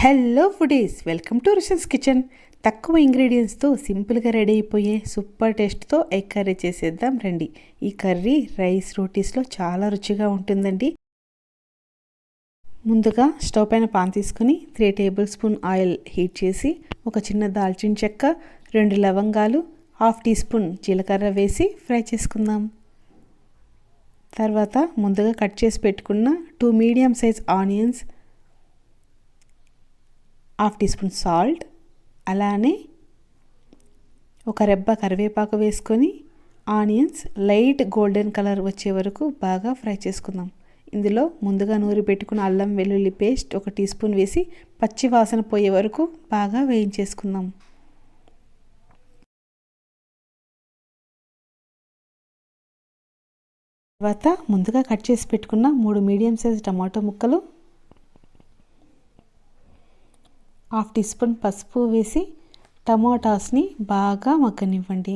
Hello foodies, welcome to Rushan's kitchen. తక్కువ ఇంగ్రీడియంట్స్తో సింపుల్గా రెడీ అయిపోయే సూపర్ టేస్ట్తో ఎగ్ కర్రీ చేసేద్దాం రండి. ఈ కర్రీ రైస్ రోటీస్లో చాలా రుచిగా ఉంటుందండి. ముందుగా స్టవ్ పైన పాన్ తీసుకుని 3 టేబుల్ స్పూన్ ఆయిల్ హీట్ చేసి ఒక చిన్న దాల్చిన చెక్క, 2 లవంగాలు, 1/2 టీ స్పూన్ జీలకర్ర వేసి ఫ్రై చేసుకుందాం. తర్వాత ముందుగా కట్ చేసి పెట్టుకున్న 2 medium size onions, 1/2 teaspoon salt, అలానే ఒక రెబ్బ కరివేపాకు వేసుకొని ఆనియన్స్ లైట్ గోల్డెన్ కలర్ వచ్చే వరకు బాగా ఫ్రై చేసుకుందాం. ఇందులో ముందుగా నూరి పెట్టుకున్న అల్లం వెల్లుల్లి పేస్ట్ 1 టీ స్పూన్ వేసి పచ్చి వాసన పోయే వరకు బాగా వేయించేసుకుందాం. తర్వాత ముందుగా కట్ చేసి పెట్టుకున్న 3 మీడియం సైజ్ టమాటో ముక్కలు, 1/2 టీ స్పూన్ పసుపు వేసి టమాటాస్ని బాగా మగ్గనివ్వండి.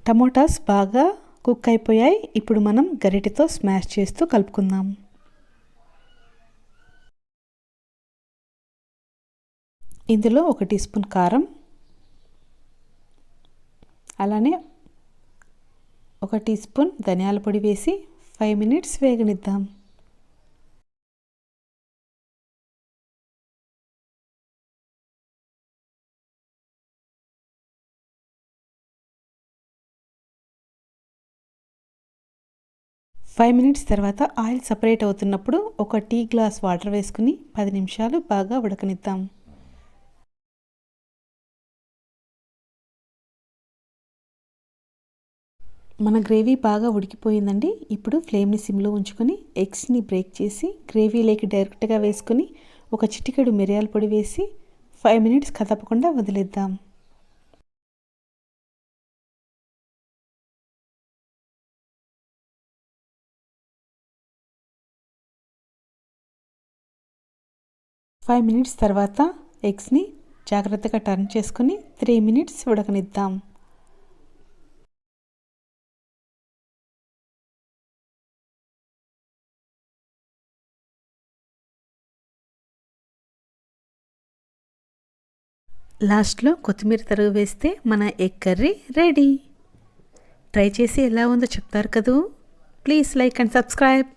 టమాటాస్ బాగా కుక్ అయిపోయాయి. ఇప్పుడు మనం గరిటెతో స్మాష్ చేస్తూ కలుపుకుందాం. ఇందులో 1 టీ స్పూన్ కారం, అలానే 1 టీ స్పూన్ ధనియాల పొడి వేసి 5 మినిట్స్ వేగనిద్దాం. తర్వాత ఆయిల్ సపరేట్ అవుతున్నప్పుడు 1 టీ గ్లాస్ వాటర్ వేసుకుని 10 నిమిషాలు బాగా ఉడకనిద్దాం. మన గ్రేవీ బాగా ఉడికిపోయిందండి. ఇప్పుడు ఫ్లేమ్ని సిమ్లో ఉంచుకొని ఎగ్స్ని బ్రేక్ చేసి గ్రేవీలోకి డైరెక్ట్గా వేసుకొని ఒక చిటికెడు మిరియాల పొడి వేసి 5 మినిట్స్ కదపకుండా వదిలేద్దాం. తర్వాత ఎగ్స్ని జాగ్రత్తగా టర్న్ చేసుకొని 3 మినిట్స్ ఉడకనిద్దాం. లాస్ట్లో కొత్తిమీర తరుగు వేస్తే మన ఎగ్ కర్రీ రెడీ. ట్రై చేసి ఎలా ఉందో చెప్తారు కదూ. Please like and subscribe.